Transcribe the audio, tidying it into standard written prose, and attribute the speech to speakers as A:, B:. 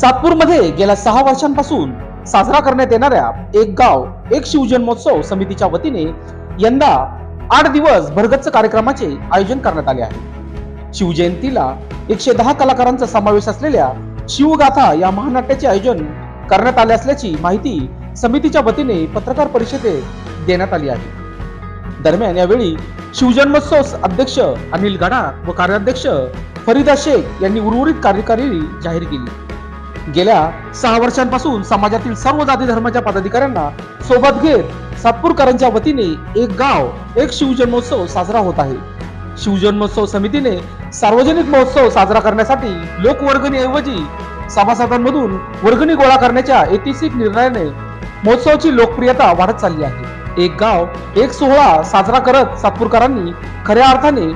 A: सातपूरमध्ये गेल्या 6 वर्षांपासून साजरा करण्यात येणाऱ्या एक गाव एक शिवजन्मोत्सव समितीच्या वतीने यंदा 8 दिवस भरगच्च कार्यक्रमाचे आयोजन करण्यात आले आहे। शिवजयंतीला 110 कलाकारांचा समावेश असलेल्या शिवगाथा या महानाट्याचे आयोजन करण्यात आले असल्याची माहिती समितीच्या वतीने पत्रकार परिषदेत देण्यात आली आहे। दरम्यान यावेळी शिवजन्मोत्सव अध्यक्ष अनिल गडाख व कार्याध्यक्ष फरीदा शेख यांनी उर्वरित कार्यकारी जाहीर केली। गेल्या 6 वर्षांपासून समाजातील सर्व जाती धर्माच्या पदाधिकाऱ्यांना सोबत घेत सातपूरकरांच्या वतीने एक गाव एक शिवजन्मोत्सव साजरा होत आहे। शिवजन्मोत्सव समितीने सार्वजनिक महोत्सव साजरा करण्यासाठी लोकवर्गणीऐवजी सभासदांमधून वर्गणी गोळा करण्याच्या ऐतिहासिक निर्णयाने महोत्सवाची लोकप्रियता वाढत चालली आहे। एक गाव एक सोहळा साजरा करत सातपूरकरांनी खऱ्या अर्थाने